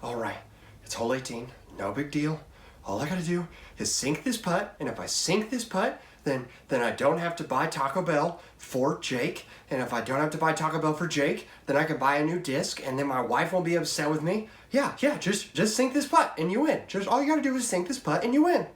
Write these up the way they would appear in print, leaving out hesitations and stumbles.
All right, it's hole 18, no big deal. All I gotta do is sink this putt, and if I sink this putt, then I don't have to buy Taco Bell for Jake. And if I don't have to buy Taco Bell for Jake, then I can buy a new disc, and then my wife won't be upset with me. Yeah, just sink this putt and you win. Just all you gotta do is sink this putt and you win.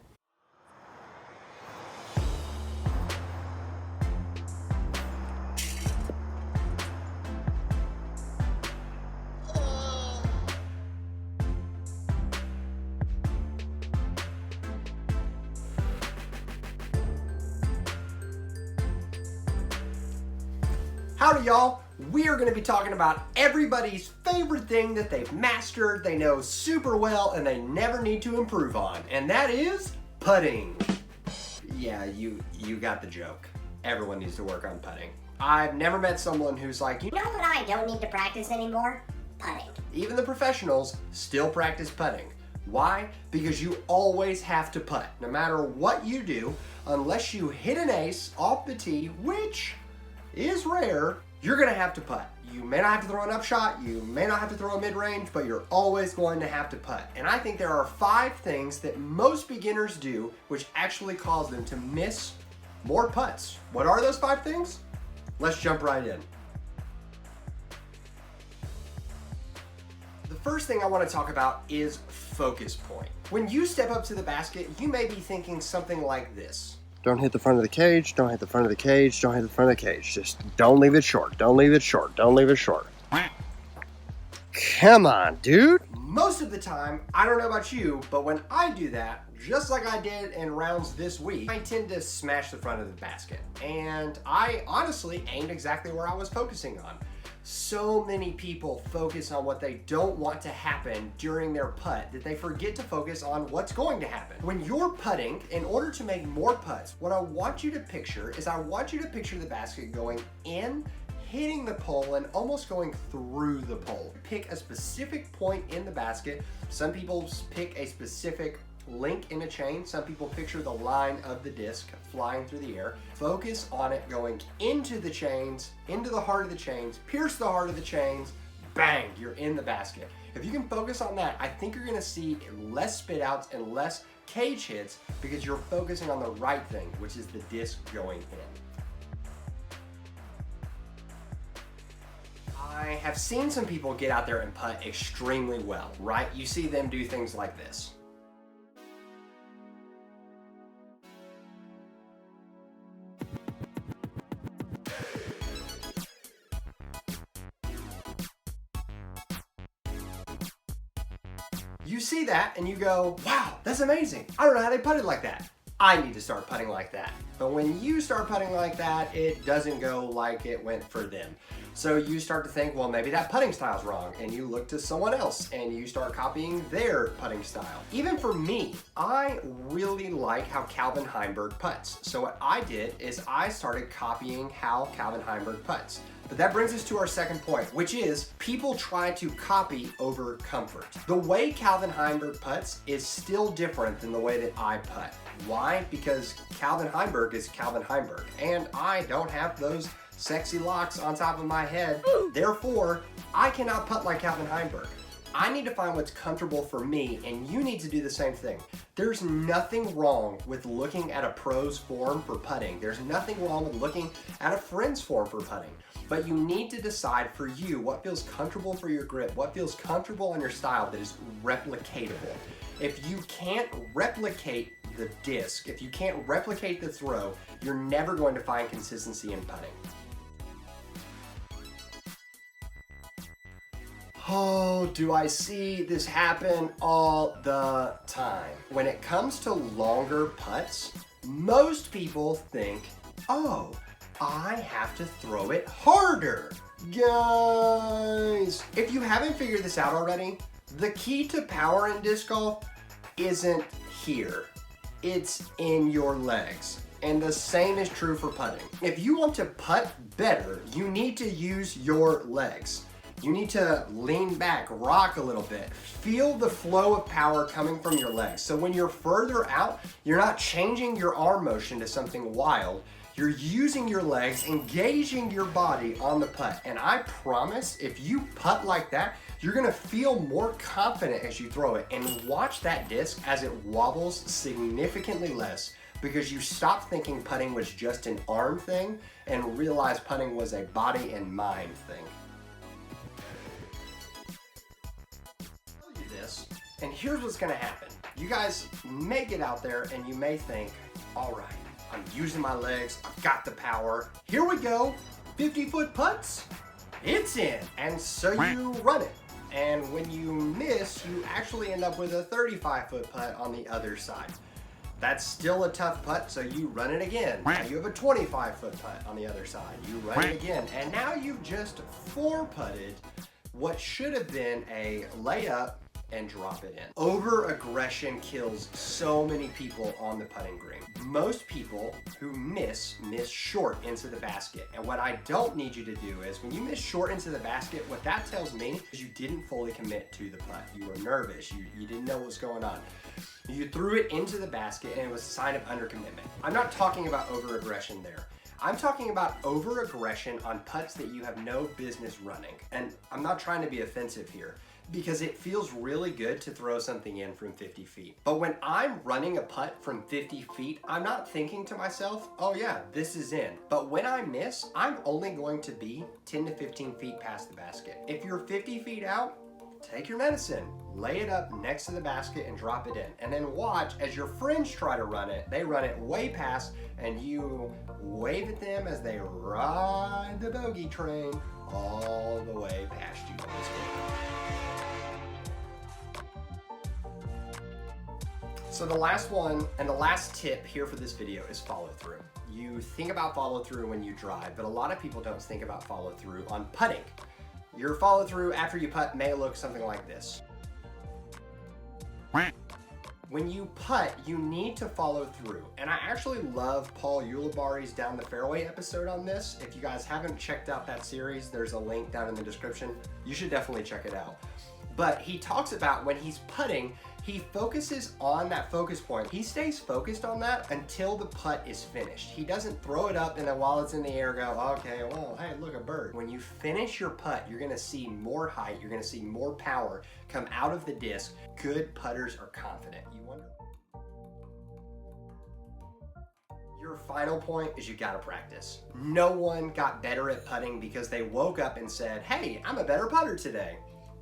Howdy y'all, we are going to be talking about everybody's favorite thing that they've mastered, they know super well, and they never need to improve on, and that is putting. Yeah, you got the joke. Everyone needs to work on putting. I've never met someone who's like, you know what I don't need to practice anymore? Putting. Even the professionals still practice putting. Why? Because you always have to putt. No matter what you do, unless you hit an ace off the tee, which is rare, you're gonna have to putt. You may not have to throw an upshot, you may not have to throw a mid-range, but you're always going to have to putt. And I think there are 5 things that most beginners do which actually cause them to miss more putts. What are those 5 things? Let's jump right in. The first thing I want to talk about is focus point. When you step up to the basket, you may be thinking something like this. Don't hit the front of the cage, don't hit the front of the cage, don't hit the front of the cage. Just don't leave it short, don't leave it short, don't leave it short. Come on, dude. Most of the time, I don't know about you, but when I do that, just like I did in rounds this week, I tend to smash the front of the basket. And I honestly aimed exactly where I was focusing on. So many people focus on what they don't want to happen during their putt that they forget to focus on what's going to happen. When you're putting, in order to make more putts, what I want you to picture is the basket going in, hitting the pole, and almost going through the pole. Pick a specific point in the basket. Some people pick a specific link in a chain. Some people picture the line of the disc flying through the air. Focus on it going into the chains, into the heart of the chains, pierce the heart of the chains, bang, you're in the basket. If you can focus on that, I think you're gonna see less spit outs and less cage hits because you're focusing on the right thing, which is the disc going in. I have seen some people get out there and putt extremely well, right? You see them do things like this. You see that and you go, wow, that's amazing. I don't know how they putted like that. I need to start putting like that. But when you start putting like that, it doesn't go like it went for them. So you start to think, well, maybe that putting style's wrong, and you look to someone else and you start copying their putting style. Even for me, I really like how Calvin Heimburg putts. So what I did is I started copying how Calvin Heimburg putts. But that brings us to our second point, which is people try to copy over comfort. The way Calvin Heimburg putts is still different than the way that I putt. Why? Because Calvin Heimburg is Calvin Heimburg, and I don't have those sexy locks on top of my head. Therefore, I cannot putt like Calvin Heimburg. I need to find what's comfortable for me, and you need to do the same thing. There's nothing wrong with looking at a pro's form for putting. There's nothing wrong with looking at a friend's form for putting. But you need to decide for you what feels comfortable for your grip, what feels comfortable in your style that is replicatable. If you can't replicate the disc, if you can't replicate the throw, you're never going to find consistency in putting. Oh, do I see this happen all the time? When it comes to longer putts, most people think, oh, I have to throw it harder. Guys, if you haven't figured this out already, the key to power in disc golf isn't here. It's in your legs. And the same is true for putting. If you want to putt better, you need to use your legs. You need to lean back, rock a little bit, feel the flow of power coming from your legs. So when you're further out, you're not changing your arm motion to something wild. You're using your legs, engaging your body on the putt. And I promise, if you putt like that, You're gonna feel more confident as you throw it, and watch that disc as it wobbles significantly less, because you stop thinking putting was just an arm thing and realize putting was a body and mind thing. I'll tell you this, and here's what's gonna happen. You guys may get out there and you may think, all right, I'm using my legs, I've got the power, here we go, 50-foot putts, it's in. And so you run it. And when you miss, you actually end up with a 35-foot putt on the other side. That's still a tough putt, so you run it again. Now you have a 25-foot putt on the other side. You run it again, and now you've just four-putted what should have been a layup and drop it in. Over-aggression kills so many people on the putting green. Most people who miss short into the basket. And what I don't need you to do is, when you miss short into the basket, what that tells me is you didn't fully commit to the putt. You were nervous, you didn't know what was going on. You threw it into the basket and it was a sign of undercommitment. I'm not talking about over-aggression there. I'm talking about over-aggression on putts that you have no business running. And I'm not trying to be offensive here, because it feels really good to throw something in from 50 feet. But when I'm running a putt from 50 feet, I'm not thinking to myself, oh yeah, this is in. But when I miss, I'm only going to be 10 to 15 feet past the basket. If you're 50 feet out, take your medicine, lay it up next to the basket and drop it in. And then watch as your friends try to run it. They run it way past and you wave at them as they ride the bogey train all the way past you on this game. So the last one and the last tip here for this video is follow through. You think about follow through when you drive, but a lot of people don't think about follow through on putting. Your follow through after you putt may look something like this. When you putt, you need to follow through. And I actually love Paul Ulibarri's Down the Fairway episode on this. If you guys haven't checked out that series, there's a link down in the description. You should definitely check it out. But he talks about when he's putting, he focuses on that focus point. He stays focused on that until the putt is finished. He doesn't throw it up and then while it's in the air go, okay, well, hey, look, a bird. When you finish your putt, you're gonna see more height, you're gonna see more power come out of the disc. Good putters are confident. You wonder. Your final point is you gotta practice. No one got better at putting because they woke up and said, hey, I'm a better putter today.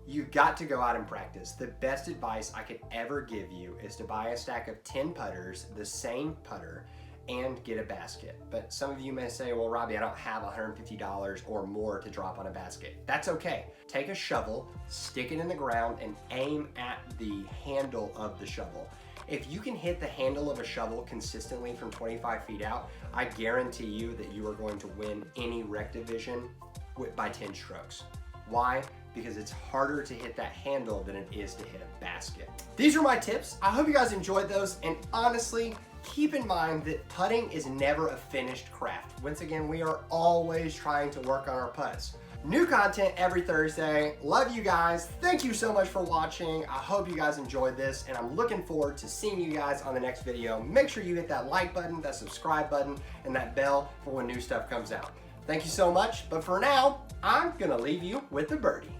You've got to go out and practice. The best advice I could ever give you is to buy a stack of 10 putters, the same putter, and get a basket. But some of you may say, well, Robbie, I don't have $150 or more to drop on a basket. That's okay. Take a shovel, stick it in the ground, and aim at the handle of the shovel. If you can hit the handle of a shovel consistently from 25 feet out, I guarantee you that you are going to win any rec division by 10 strokes. Why? Because it's harder to hit that handle than it is to hit a basket. These are my tips. I hope you guys enjoyed those, and honestly, keep in mind that putting is never a finished craft. Once again, we are always trying to work on our putts. New content every Thursday. Love you guys. Thank you so much for watching. I hope you guys enjoyed this, and I'm looking forward to seeing you guys on the next video. Make sure you hit that like button, that subscribe button, and that bell for when new stuff comes out. Thank you so much, but for now, I'm gonna leave you with the birdie.